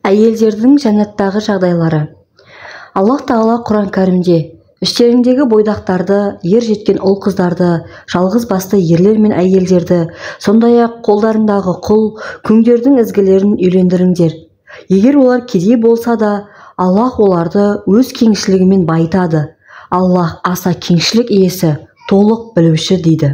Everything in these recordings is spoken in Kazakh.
Әйелдердің жәннаттағы жағдайлары. Аллах Тағала Құран кәрімде іштеріңдегі бойдақтарды, ер жеткен ұл қыздарды, жалғыз басты ерлер мен әйелдерді, сондай-ақ қолдарындағы құл, күңдердің ізгілерін үйлендіріңдер. Егер олар кедей болса да, Аллах оларды өз кеңшілігімен байытады. Аллах аса кеңшілік иесі, толық білуші дейді.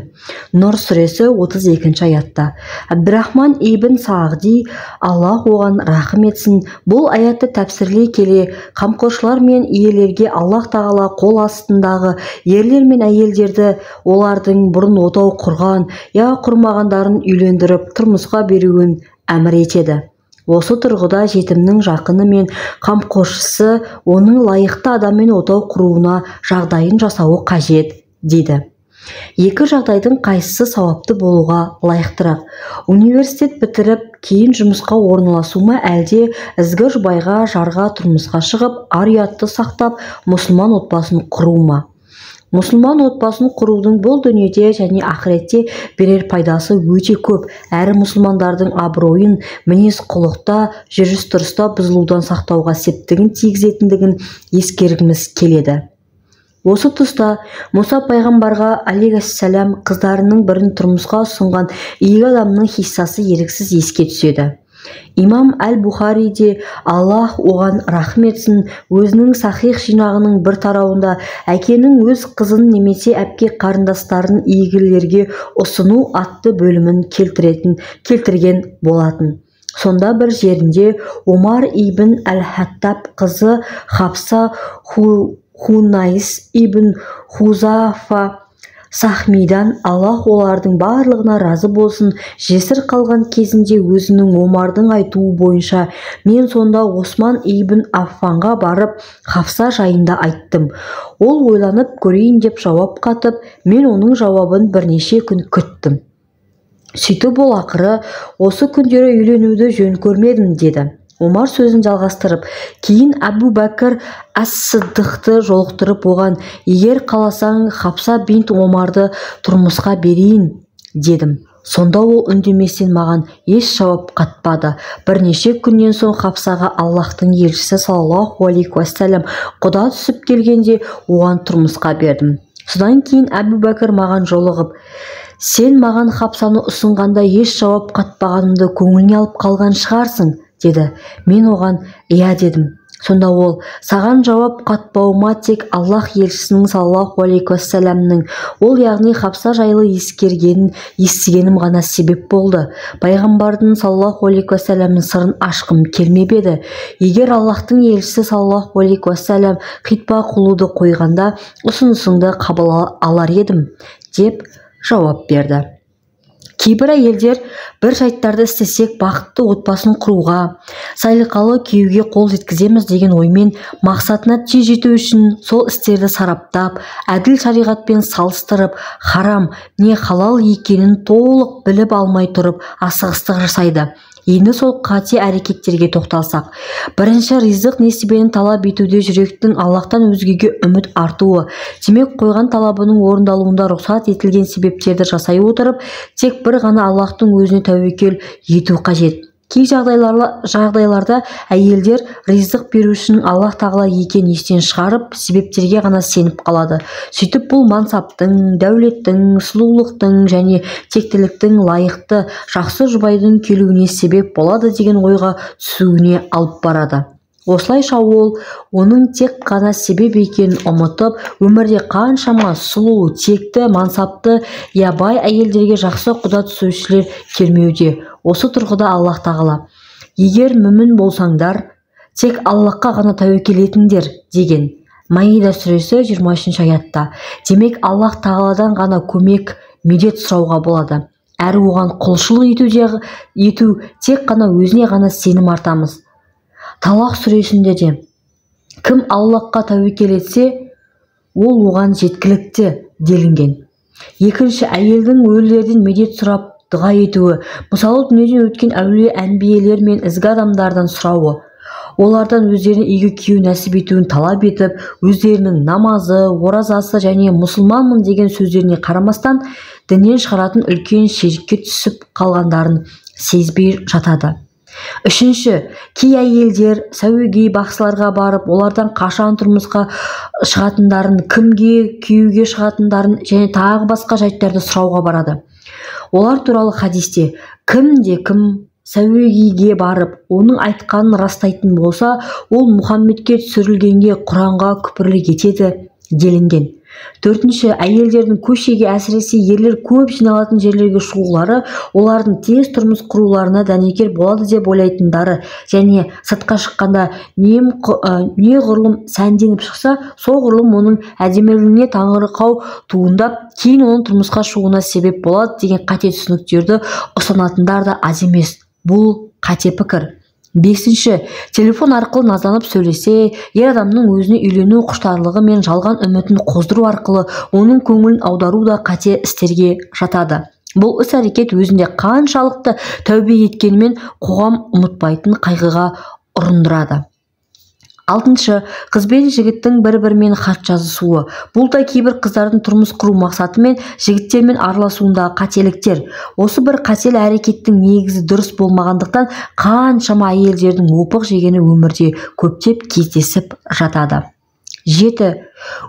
Нұр сүресі 32 аятта. Абдурахман ибн Сағди, Аллах оған рахым етсін, бұл аятты тәпсірлей келе, қамқоршылар мен иелерге Аллах Тағала қол астындағы ерлер мен әйелдерді олардың бұрын отау құрған, я құрмағандарын үйлендіріп тұрмысқа беруін әмір етеді. Осы тұрғыда жетімнің жақыны мен қамқоршысы оның лайықты адаммен отау құруына жағдайын жасауы қажет, дейді. Екі жағдайдың қайсысы сауапты болуға лайықтырақ? Университет бітіріп, кейін жұмысқа орналасу ма, әлде ізгі жұбайға, жарға тұрмысқа шығып, ар-ұятты сақтап, мұсылман отбасын құру ма? Мұсылман отбасын құрудың бұл дүниеде және ақыретте берер пайдасы өте көп. Әрі мұсылмандардың абыройын, мінез құлықта, жүріс-тұрыста бұзылудан сақтауға септігін тигізетіндігін ескергіміз келеді. Осы тұста Мұса пайғамбарға алейхиссалам қыздарының бірін тұрмысқа ұсынған игі адамның хиссасы еріксіз еске түседі. Имам Әл-Бухариде, Аллах оған рахым етсін, өзінің сахих жинағының бір тарауында әкенің өз қызын немесе әпке қарындастарын игілерге ұсыну атты бөлімін келтірген болатын. Сонда бір жерінде Омар ибн Әл-Хаттаб қызы Хапса Хунайс ибн Хузафа Сахмидан, Аллах олардың барлығына разы болсын, жесір қалған кезінде өзінің Омардың айтуы бойынша, мен сонда Осман ибн Аффанға барып, Хапса жайында айттым. Ол ойланып көрейін деп жауап қатып, мен оның жауабын бірнеше күн күттім. Сөйтіп ол ақыры, осы күндері үйленуді жөн көрмедім, деді. Омар сөзін жалғастырып, кейін Әбу Бәкір әс-Сыддықты жолықтырып оған, егер қаласаң Хапса бинт Омарды тұрмысқа берейін, дедім. Сонда ол үндеместен маған еш жауап қатпады. Бірнеше күннен соң Хапсаға Аллахтың елшісі саллаллаху алейхи уассалам құда түсіп келгенде оған тұрмысқа бердім. Содан кейін Әбу Бәкір маған жолығып, сен маған Хапсаны ұсынғанда еш жауап қатпағанымды көңіліне алып қалған шығарсың, деді. Мен оған иә дедім. Сонда ол, саған жауап қатпауыма тек Аллах елшісінің саллаллаху алейхи уассаламның, ол яғни Хапса жайлы естігенім ғана себеп болды. Пайғамбардың саллаллаху алейхи уассаламның сырын ашқым келмеп еді. Егер Аллахтың елшісі саллаллаху алейхи уассалам хитба қылуды қойғанда, ұсынысыңды қабыл алар едім, деп жауап берді. Кейбір әйелдер бір жайттарды істесек бақытты отбасын құруға, сайлықалы күйеуге қол жеткіземіз деген оймен мақсатына тез жету үшін сол істерді сараптап, әділ шариғатпен салыстырып, харам не халал екенін толық біліп алмай тұрып асығыстық жасайды. Енді сол қате әрекеттерге тоқталсақ, бірінші ризық несібені талап етуде жүректің Аллахтан өзгеге үміт артуы, демек қойған талабының орындалуында рұқсат етілген себептерді жасай отырып, тек бір ғана Аллахтың өзіне тәуекел ету қажет. Кей жағдайларда әйелдер ризық берушінің Аллах Тағала екенін естен шығарып, себептерге ғана сеніп қалады. Сөйтіп бұл мансаптың, дәулеттің, сұлулықтың және тектіліктің лайықты жақсы жұбайдың келуіне себеп болады деген ойға түсуіне алып барады. Осылайша ол, оның тек қана себеп екенін ұмытып, өмірде қаншама сұлу, текті, мансапты, бай әйелдерге жақсы құда түсушілер келмеуде. Осы тұрғыда Аллах Тағала, егер мүмін болсаңдар, тек Аллахқа ғана тәуекел етіңдер, деген. Маида сүресі 23 аятта. Демек Аллах Тағаладан ғана көмек, медет сұрауға болады. Әрі оған құлшылық ету тек қана өзіне ғана сенім артамыз. Талақ сүресінде де, кім Аллахқа тәуекел етсе, ол оған жеткілікті делінген. Екінші, әйелдің өлілерден медет сұрап дұға етуі, мысалы дүниеден өткен әулие әнбиелер мен ізгі адамдардан сұрауы, олардан өздеріне игі күйеу нәсіп етуін талап етіп, өздерінің намазы, оразасы және мұсылманмын деген сөздеріне қарамастан, діннен шығаратын үлкен ширкке түсіп қалғандарын сезбей жатады. Үшінші, кей әйелдер сәуегей бақсыларға барып, олардан қашан тұрмысқа шығатындарын, кімге күйеуге шығатындарын және тағы басқа жайттарды сұрауға барады. Олар туралы хадисте кім сәуегейге барып, оның айтқанын растайтын болса, ол Мұхаммедке түсірілгенге, Құранға күпірлік етеді делінген. Төртінші, әйелдердің көшеге, әсіресе ерлер көп жиналатын жерлерге шығулары олардың тез тұрмыс құруларына дәнекер болады деп ойлайтындары және сыртқа шыққанда не ғұрлым сәнденіп шықса, сол ғұрлым оның әдемілігіне таңырқау туындап, кейін оның тұрмысқа шығуына себеп болады деген қате түсініктерді ұстанатындар да аз емес. Бұл қате пікір. Бесінші, телефон арқылы назданып сөйлесе, ер адамның өзіне үйлену құштарлығы мен жалған үмітін қоздыру арқылы оның көңілін аудару да қате істерге жатады. Бұл іс-әрекет өзінде қаншалықты тәубе еткенімен қоғам ұмытпайтын қайғыға ұрындырады. Алтыншы, қыз бен жігіттің бір-бірімен хат жазысуы. Бұл да кейбір қыздардың тұрмыс құру мақсатымен жігіттермен араласуындағы қателіктер. Осы бір қателі әрекеттің негізі дұрыс болмағандықтан қаншама әйелдердің опық жегені өмірде көптеп кездесіп жатады. 7.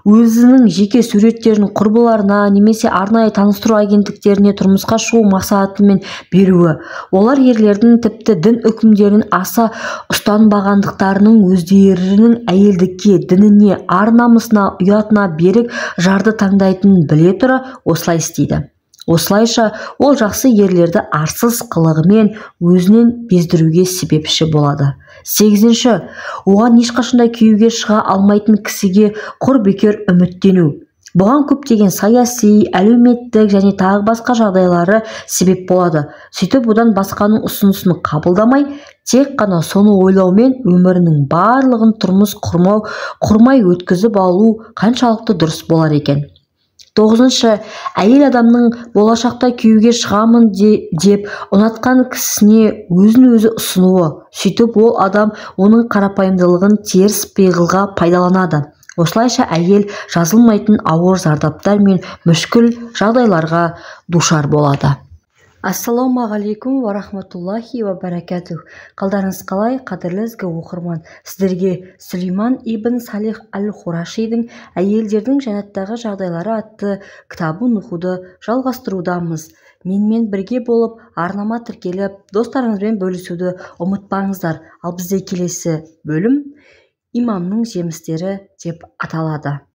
Өзінің жеке суреттерін құрбыларына немесе арнайы таныстыру агенттіктеріне тұрмысқа шығу мақсатымен беруі. Олар ерлердің тіпті дін үкімдерін аса ұстанбағандықтарының өздерінің әйелдікке, дініне, ар-намысына, ұятына берік жарды таңдайтынын біле тұра осылай істейді. Осылайша ол жақсы ерлерді арсыз қылығымен өзінен бездіруге себепші болады. 8. Оған ешқашанда күйеуге шыға алмайтын кісіге құр бекер үміттену. Бұған көптеген саяси, әлеуметтік және тағы басқа жағдайлары себеп болады. Сөйтіп одан басқаның ұсынысын қабылдамай, тек қана соны ойлаумен өмірінің барлығын тұрмыс құрмай өткізіп алу қаншалықты дұрыс болар екен. 9. Әйел адамның болашақта күйеуге шығамын деп ұнатқан кісісіне өзін-өзі ұсынуы. Сөйтіп ол адам оның қарапайымдылығын теріс пиғылға пайдаланады. Осылайша әйел жазылмайтын ауыр зардаптар мен мүшкіл жағдайларға душар болады. Ассалаумағалейкум ва рахматуллахи ва баракатух. Қалдарыңыз қалай, қадірлі ізгі оқырман? Сіздерге Сүлейман ибн Салих әл-Хурашидің «Әйелдердің жәннаттағы жағдайлары» атты кітабын оқуды жалғастырудамыз. Менімен бірге болып, арнама тіркеліп, достарыңызбен бөлісуді ұмытпаңыздар. Ал бізде келесі бөлім имамның жемістері деп аталады.